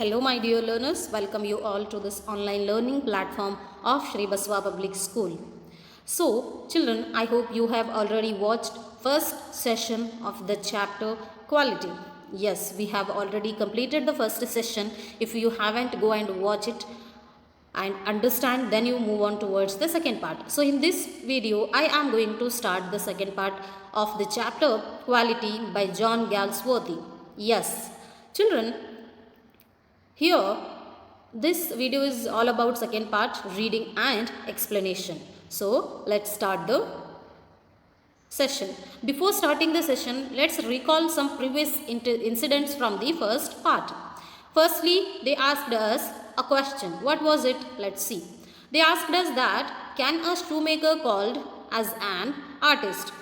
Hello, my dear learners. Welcome you all to this online learning platform of Shri Baswa Public School. So, children, I hope you have already watched first session of the chapter Quality. Yes, we have already completed the first session. If you haven't, go and watch it and understand, then you move on towards the second part. So in this video I am going to start the second part of the chapter Quality by John Galsworthy. Yes, children, here this video is all about second part, reading and explanation. So let's start the session. Before starting the session, let's recall some previous incidents from the first part. Firstly, they asked us a question. What was it? Let's see. They asked us that, can a shoemaker called as an artist?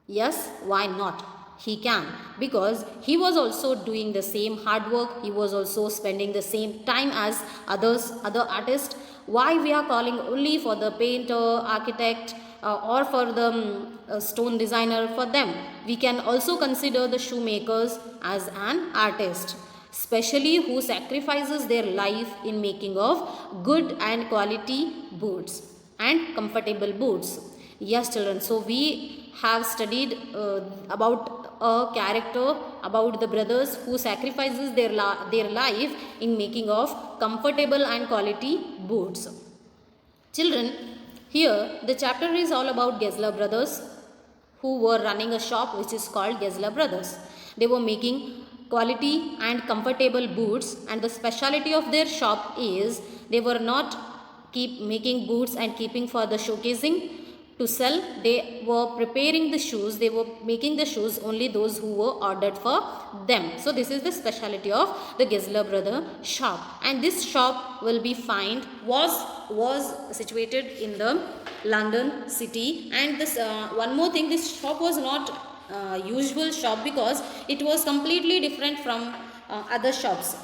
Yes, why not? He can, because he was also doing the same hard work. He was also spending the same time as other artists. Why we are calling only for the painter, architect, or for the stone designer? For them, we can also consider the shoemakers as an artist, especially who sacrifices their life in making of good and quality boots and comfortable boots. Yes, children, so we have studied about a character, about the brothers who sacrifices their life in making of comfortable and quality boots. Children, here the chapter is all about Gessler brothers, who were running a shop which is called Gessler Brothers. They were making quality and comfortable boots, and the speciality of their shop is they were not keep making boots and keeping for the showcasing to sell. They were preparing the shoes, they were making the shoes only those who were ordered for them. So this is the speciality of the Gessler brother shop, and this shop will be find was situated in the London city. And this one more thing, this shop was not usual shop, because it was completely different from other shops.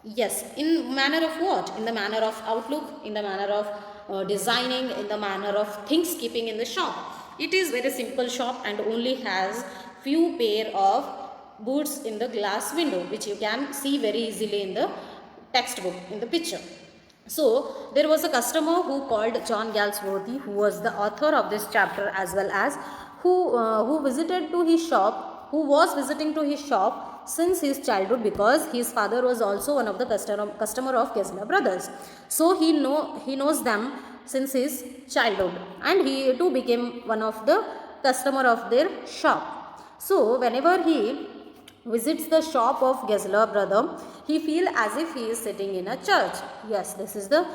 Yes, in manner of what? In the manner of outlook, in the manner of designing, in the manner of things keeping in the shop. It is very simple shop and only has few pair of boots in the glass window, which you can see very easily in the textbook, in the picture. So there was a customer who called John Galsworthy, who was the author of this chapter, as well as who visited to his shop, who was visiting to his shop since his childhood, because his father was also one of the customer of Gessler Brothers. So he knows them since his childhood, and he too became one of the customer of their shop. So whenever he visits the shop of Gessler brother, he feel as if he is sitting in a church. Yes, this is the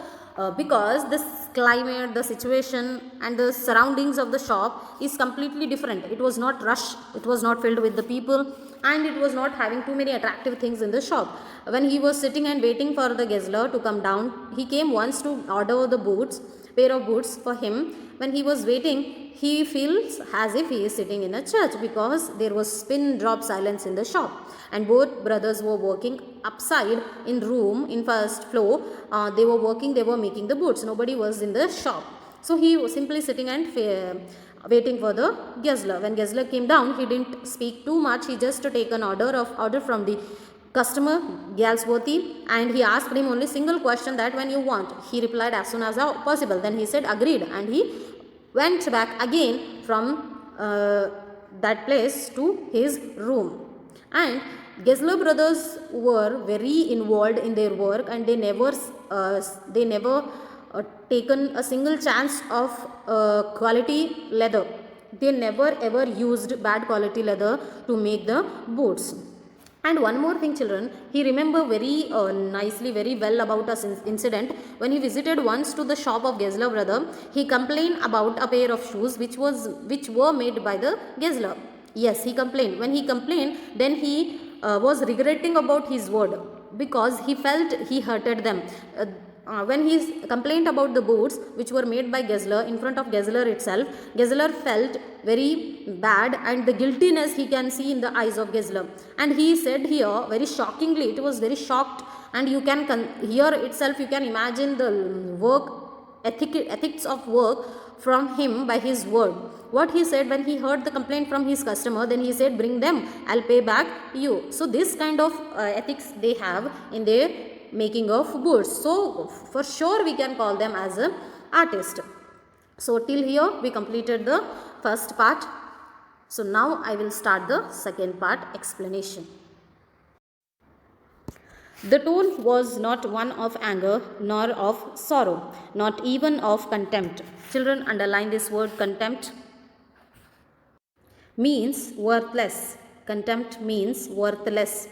because this climate, the situation and the surroundings of the shop is completely different. It was not rush, it was not filled with the people, and it was not having too many attractive things in the shop. When he was sitting and waiting for the Gessler to come down, he came once to order the pair of boots for him. When he was waiting, he feels as if he is sitting in a church, because there was pin drop silence in the shop, and both brothers were working upside in room in first floor. They were working, they were making the boots. Nobody was in the shop. So he was simply sitting and waiting for the Gessler. When Gessler came down, he didn't speak too much. He just take an order from the customer Galsworthy, and he asked him only single question, that when you want. He replied as soon as possible. Then he said agreed, and he went back again from that place to his room. And Gessler brothers were very involved in their work, and they never taken a single chance of quality leather. They never ever used bad quality leather to make the boots. And one more thing, children, he remember very nicely, very well about a incident. When he visited once to the shop of Gessler brother, he complained about a pair of shoes which were made by the Gessler. Yes, he complained. When he complained, then he was regretting about his word, because he felt he hurted them. When he complained about the boots which were made by Gessler in front of Gessler itself, Gessler felt very bad, and the guiltiness he can see in the eyes of Gessler. And he said here very shockingly, it was very shocked, and you can here itself you can imagine the work ethics of work from him by his word. What he said when he heard the complaint from his customer, then he said, bring them, I'll pay back you. So this kind of ethics they have in their making of boots. So for sure we can call them as an artist. So till here we completed the first part. So now I will start the second part, explanation. The tone was not one of anger nor of sorrow, not even of contempt. Children, underline this word contempt. Means worthless. Contempt means worthless.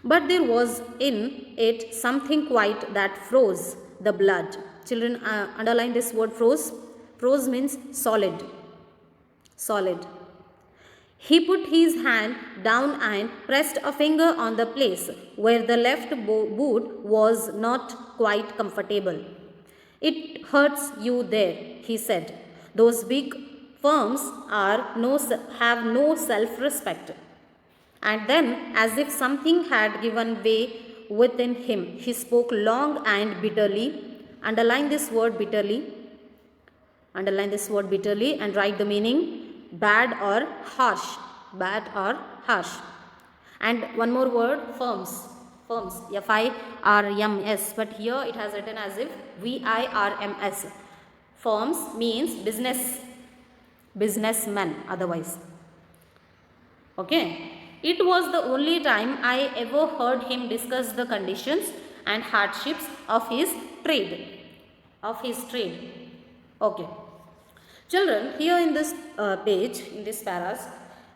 But there was in it something quite that froze the blood. Children, underline this word froze. Froze means solid. Solid. He put his hand down and pressed a finger on the place where the left boot was not quite comfortable. It hurts you there, he said. Those big firms have no self-respect. And then, as if something had given way within him, he spoke long and bitterly. Underline this word bitterly. Underline this word bitterly and write the meaning. Bad or harsh. Bad or harsh. And one more word, firms. Firms. F-I-R-M-S. But here it has written as if V-I-R-M-S. Firms means business. Businessmen otherwise. Okay. It was the only time I ever heard him discuss the conditions and hardships of his trade. Okay. Children, here in this page, in this paras,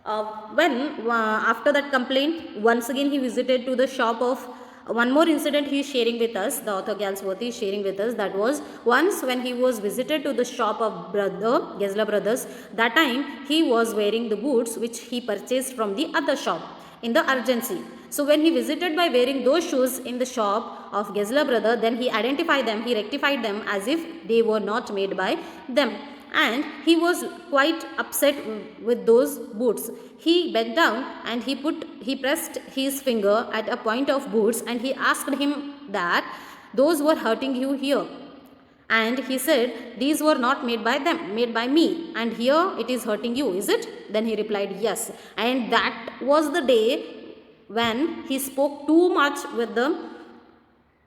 after that complaint, once again he visited to the shop of, one more incident he is sharing with us, the author Galsworthy is sharing with us, that was once when he was visited to the shop of Gesler Brothers, that time he was wearing the boots which he purchased from the other shop in the urgency. So when he visited by wearing those shoes in the shop of Gesler Brother, then he identified them, he rectified them as if they were not made by them. And he was quite upset with those boots. He bent down and he pressed his finger at a point of boots and he asked him that those were hurting you here. And he said, these were not made by them, made by me. And here it is hurting you, is it? Then he replied, yes. And that was the day when he spoke too much with the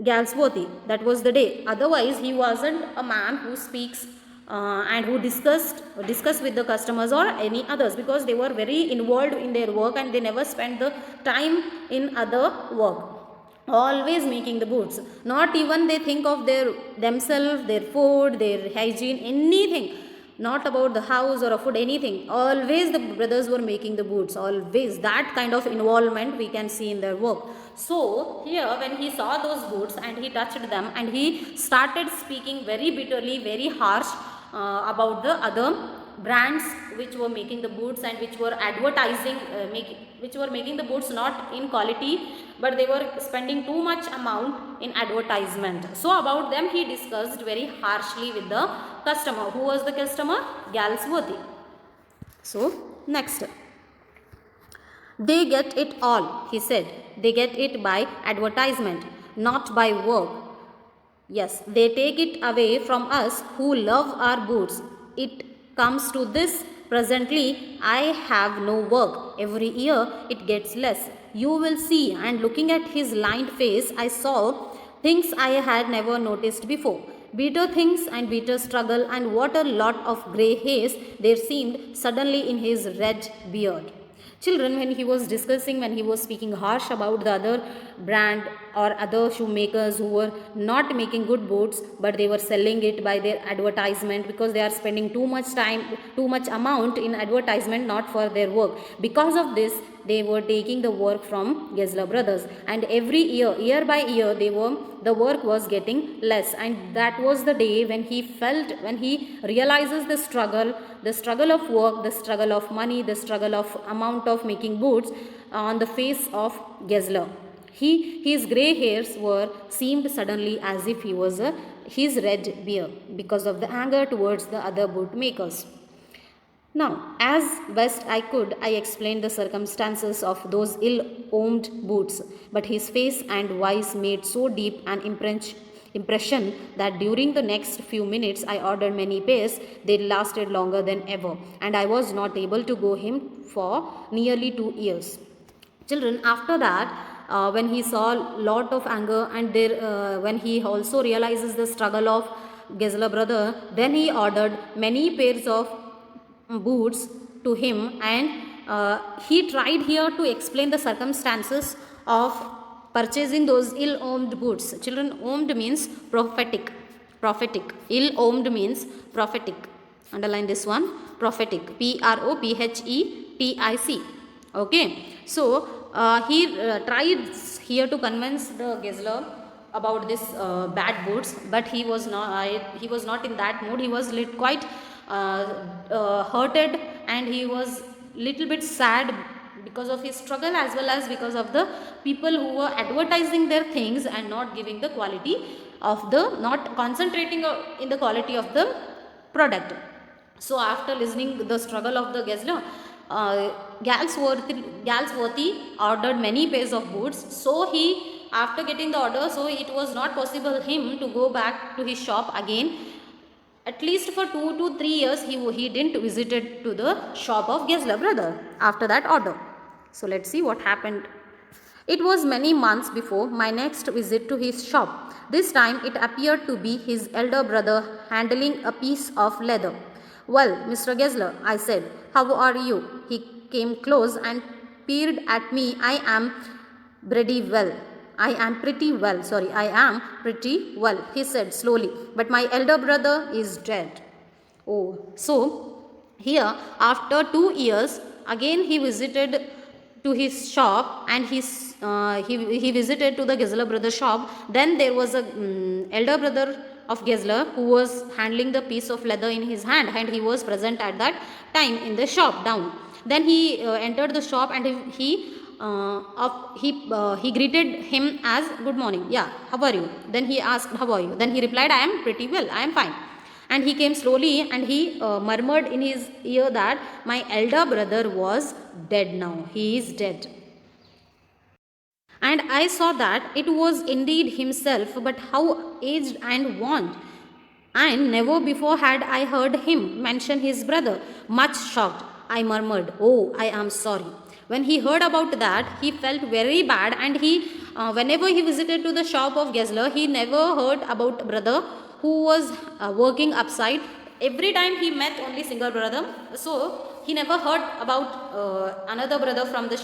Galsworthy. That was the day. Otherwise, he wasn't a man who speaks and who discuss with the customers or any others, because they were very involved in their work and they never spent the time in other work. Always making the boots. Not even they think of themselves, their food, their hygiene, anything. Not about the house or a food, anything. Always the brothers were making the boots. Always. That kind of involvement we can see in their work. So here when he saw those boots and he touched them and he started speaking very bitterly, very harsh about the other brands which were making the boots and which were advertising, which were making the boots not in quality, but they were spending too much amount in advertisement. So about them he discussed very harshly with the customer. Who was the customer? Galsworthy. So next. They get it all, he said. They get it by advertisement, not by work. Yes, they take it away from us who love our boots. It comes to this. Presently, I have no work. Every year, it gets less. You will see. And looking at his lined face, I saw things I had never noticed before. Bitter things and bitter struggle, and what a lot of grey hairs there seemed suddenly in his red beard. Children, when he was discussing, when he was speaking harsh about the other brand or other shoemakers who were not making good boots, but they were selling it by their advertisement, because they are spending too much time, too much amount in advertisement, not for their work. Because of this, they were taking the work from Gesler Brothers, and every year by year, the work was getting less. And that was the day when he realizes the struggle of work, the struggle of money, the struggle of amount of making boots on the face of Gesler. His grey hairs seemed suddenly as if his red beard, because of the anger towards the other boot makers. Now, as best I could, I explained the circumstances of those ill-omened boots, but his face and voice made so deep an impression that during the next few minutes I ordered many pairs. They lasted longer than ever, and I was not able to go him for nearly 2 years. Children, after that, when he saw lot of anger, and when he also realizes the struggle of Gessler brother, then he ordered many pairs of boots to him, and he tried here to explain the circumstances of purchasing those ill-omened boots. Children, omened means prophetic. Prophetic. Ill-omened means prophetic. Underline this one. Prophetic. Prophetic. Okay. So he tried here to convince the Gessler about this bad boots, but he was not in that mood. He was quite hurted, and he was little bit sad because of his struggle, as well as because of the people who were advertising their things and not giving the quality of not concentrating in the quality of the product. So after listening the struggle of the Gessler, Galsworthy ordered many pairs of boots. So after getting the order, so it was not possible him to go back to his shop again. At least for 2 to 3 years he didn't visited to the shop of Gessler brother after that order. So let's see what happened. It was many months before my next visit to his shop. This time it appeared to be his elder brother handling a piece of leather. Well, Mr. Gessler, I said, how are you? He came close and peered at me. I am pretty well, he said slowly, but my elder brother is dead. Oh, so here after 2 years, again he visited to his shop, and he visited to the Gessler brother shop. Then there was a elder brother of Gessler who was handling the piece of leather in his hand, and he was present at that time in the shop down. Then he entered the shop, and he greeted him as good morning. Yeah, how are you? Then he asked, how are you? Then he replied, I am pretty well, I am fine. And he came slowly, and he murmured in his ear that my elder brother was dead now. He is dead. And I saw that it was indeed himself, but how aged and worn. And never before had I heard him mention his brother. Much shocked, I murmured, oh, I am sorry. When he heard about that, he felt very bad, and whenever he visited to the shop of Gessler, he never heard about brother who was working upside. Every time he met only single brother, so he never heard about another brother from the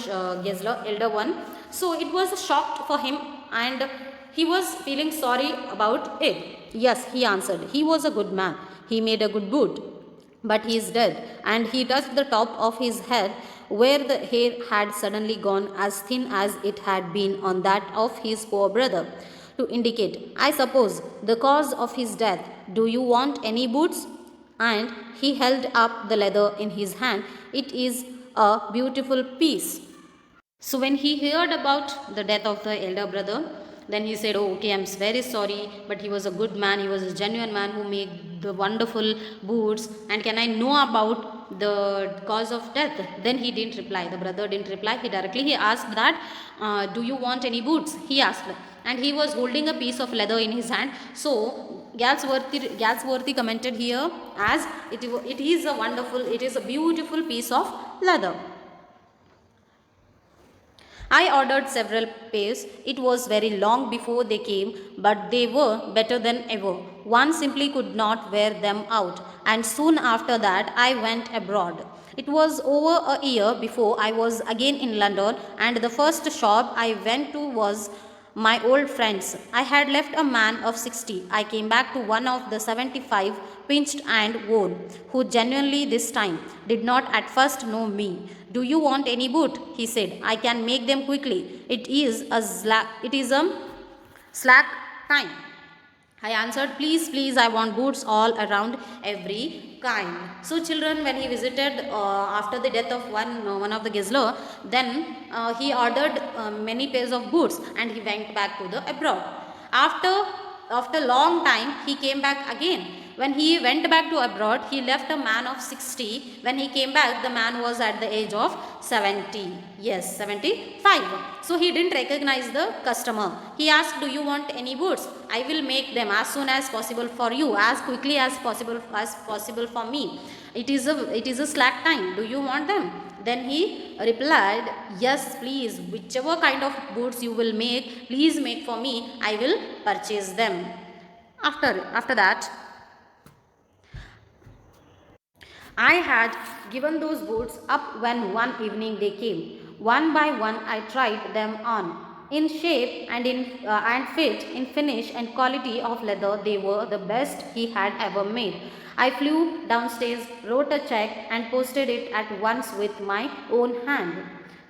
Gessler, elder one. So it was shocked for him, and he was feeling sorry about it. Yes, he answered, he was a good man. He made a good boot, but he is dead. And he touched the top of his head, where the hair had suddenly gone as thin as it had been on that of his poor brother, to indicate, I suppose, the cause of his death. Do you want any boots? And he held up the leather in his hand. It is a beautiful piece. So when he heard about the death of the elder brother, then he said, oh, okay, I'm very sorry, but he was a good man. He was a genuine man who made the wonderful boots. And can I know about the cause of death? Then he didn't reply. The brother didn't reply. He asked that, do you want any boots? He asked. And he was holding a piece of leather in his hand. So Galsworthy commented here as it is a beautiful piece of leather. I ordered several pairs. It was very long before they came, but they were better than ever. One simply could not wear them out, and soon after that I went abroad. It was over a year before I was again in London, and the first shop I went to was my old friends. I had left a man of 60. I came back to one of the 75, pinched and worn, who genuinely this time did not at first know me. Do you want any boot? He said. I can make them quickly. It is a slack time. I answered, please, I want boots all around every kind. So children, when he visited after the death of one of the Gessler, then he ordered many pairs of boots, and he went back to the abroad. After after long time he came back again. When he went back to abroad, he left a man of 60. When he came back, the man was at the age of 70. Yes, 75. So he didn't recognize the customer. He asked, do you want any boots? I will make them as soon as possible for you, as quickly as possible for me. It is a slack time. Do you want them? Then he replied, yes, please, whichever kind of boots you will make, please make for me. I will purchase them. After that, I had given those boots up when one evening they came. One by one I tried them on. In shape and fit, in finish and quality of leather, they were the best he had ever made. I flew downstairs, wrote a check and posted it at once with my own hand.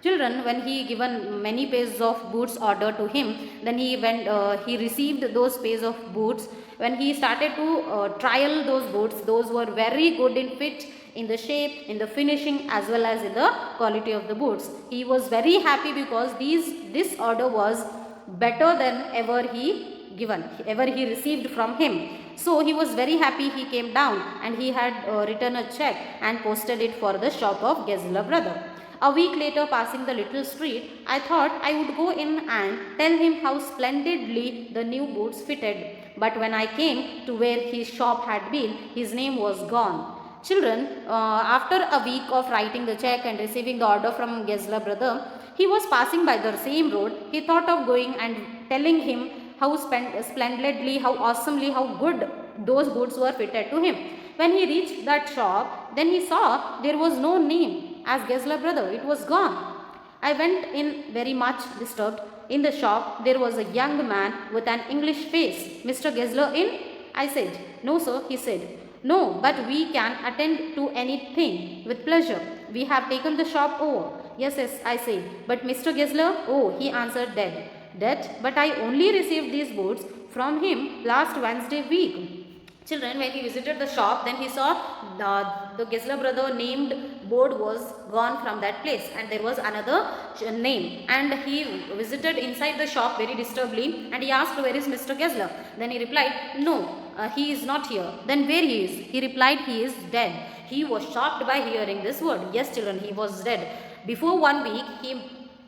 Children, when he given many pairs of boots order to him, then he received those pairs of boots. When he started to trial those boots, those were very good in fit, in the shape, in the finishing, as well as in the quality of the boots. He was very happy because this order was better than ever he received from him. So he was very happy. He came down and he had written a check and posted it for the shop of Gessler brother. A week later, passing the little street, I thought I would go in and tell him how splendidly the new boots fitted. But when I came to where his shop had been, his name was gone. Children, after a week of writing the check and receiving the order from Gessler brother, he was passing by the same road. He thought of going and telling him how splendidly, how awesomely, how good those boots were fitted to him. When he reached that shop, then he saw there was no name as Gessler brother. It was gone. I went in very much disturbed. In the shop, there was a young man with an English face. Mr. Gessler in? I said. No, sir, he said. No, but we can attend to anything with pleasure. We have taken the shop over. Yes, I said. But Mr. Gessler? Oh, he answered, dead. Dead? But I only received these boots from him last Wednesday week. Children, when he visited the shop, then he saw the Gessler brother named board was gone from that place, and there was another name. And he visited inside the shop very disturbedly, and he asked, where is Mr. Gessler? Then he replied, no, he is not here. Then where he is? He replied, he is dead. He was shocked by hearing this word. Yes, children, he was dead. Before 1 week, he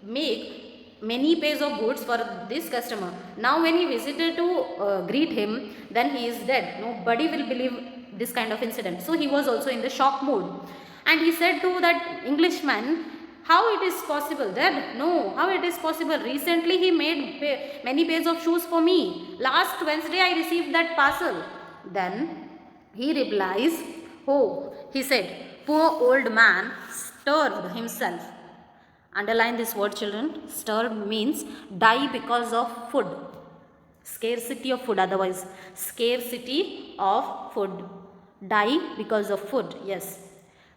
made many pairs of boots for this customer. Now when he visited to greet him, then he is dead. Nobody will believe this kind of incident. So he was also in the shock mood. And he said to that Englishman, how it is possible? Dead? No, how it is possible? Recently he made many pairs of shoes for me. Last Wednesday I received that parcel. Then he replies, oh, he said, poor old man starved himself. Underline this word, children. Starved means die because of food. Scarcity of food, otherwise. Scarcity of food. Die because of food, yes.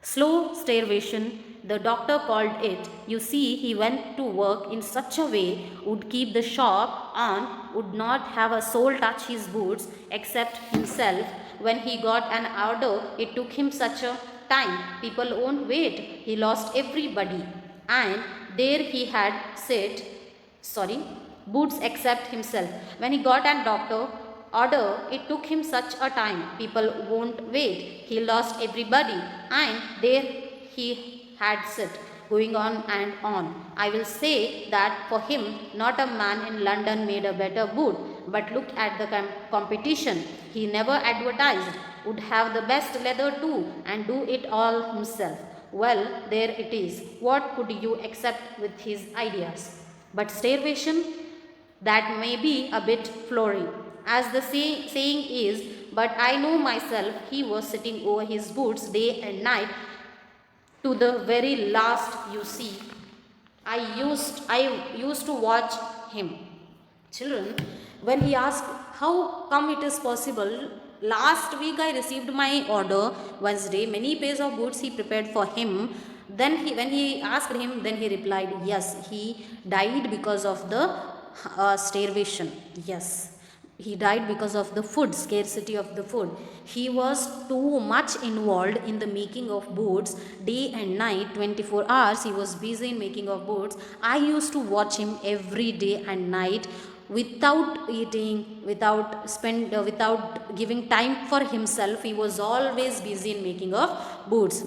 Slow starvation, the doctor called it. You see, he went to work in such a way, would keep the shop on, would not have a soul touch his boots except himself. When he got an order, it took him such a time. People won't wait. He lost everybody. And there he had said, boots except himself. When he got an doctor order, it took him such a time. People won't wait. He lost everybody. And there he had said, going on and on. I will say that for him, not a man in London made a better boot. But look at the competition. He never advertised, would have the best leather too, and do it all himself. Well, there it is. What could you accept with his ideas? But starvation, that may be a bit flowery. As the saying is, but I know myself, he was sitting over his boots day and night to the very last, you see. I used to watch him. Children, when he asked, how come it is possible? Last week I received my order Wednesday, many pairs of boots he prepared for him. Then when he asked him, then he replied, yes, he died because of the starvation. Yes, he died because of the food, scarcity of the food. He was too much involved in the making of boots, day and night, 24 hours he was busy in making of boots. I used to watch him every day and night without eating, without giving time for himself. He was always busy in making of boots.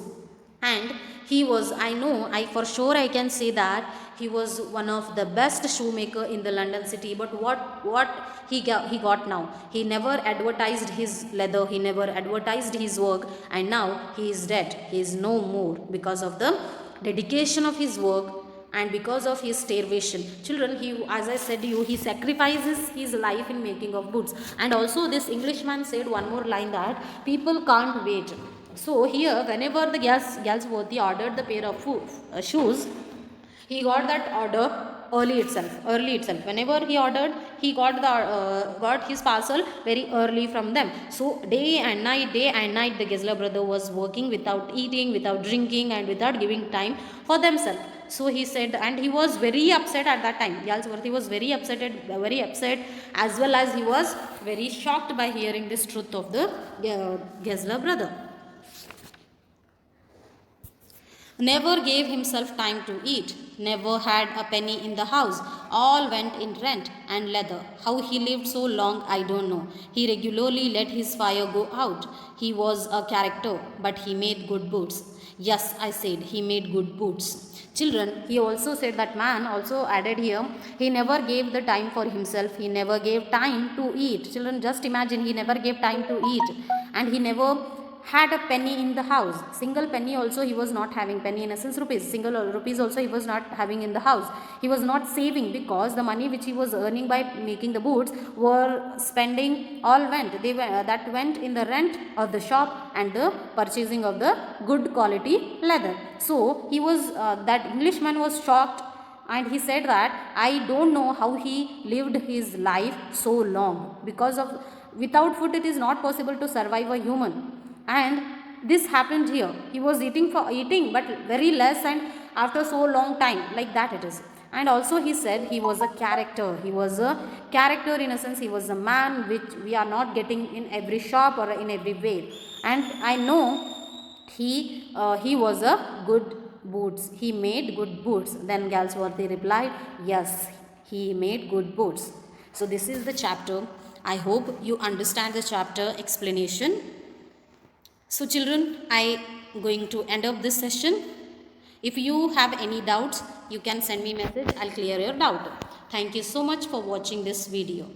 And he was, I know, I for sure I can say that he was one of the best shoemaker in the London city. But what he got now, he never advertised his leather, he never advertised his work, and now he is dead, he is no more, because of the dedication of his work and because of his starvation. Children, he, as I said to you, he sacrifices his life in making of boots. And also this Englishman said one more line, that people can't wait. So here, whenever the Galsworthy ordered the pair of shoes, he got that order early itself. Whenever he ordered, he got his parcel very early from them. So day and night the Gessler brother was working without eating, without drinking, and without giving time for themselves. So he said, and he was very upset at that time. Galsworthy was very upset, as well as he was very shocked by hearing this truth of the Gessler brother. Never gave himself time to eat, never had a penny in the house, all went in rent and leather. How he lived so long, I don't know. He regularly let his fire go out. He was a character, but he made good boots. Yes, I said, he made good boots. Children, he also said, that man also added here, he never gave the time for himself, he never gave time to eat. Children, just imagine, he never gave time to eat, and he never had a penny in the house. Single penny also he was not having, penny in a sense rupees, single rupees also he was not having in the house. He was not saving, because the money which he was earning by making the boots were spending, all went, that went in the rent of the shop and the purchasing of the good quality leather. So he was, that Englishman was shocked, and he said that I don't know how he lived his life so long, because of without food it is not possible to survive a human. And this happened here. He was eating but very less, and after so long time, like that it is. And also he said he was a character. He was a character in a sense. He was a man which we are not getting in every shop or in every way. And I know he was a good boots. He made good boots. Then Galsworthy replied, yes, he made good boots. So this is the chapter. I hope you understand the chapter explanation. So children, I am going to end up this session. If you have any doubts, you can send me message. I'll clear your doubt. Thank you so much for watching this video.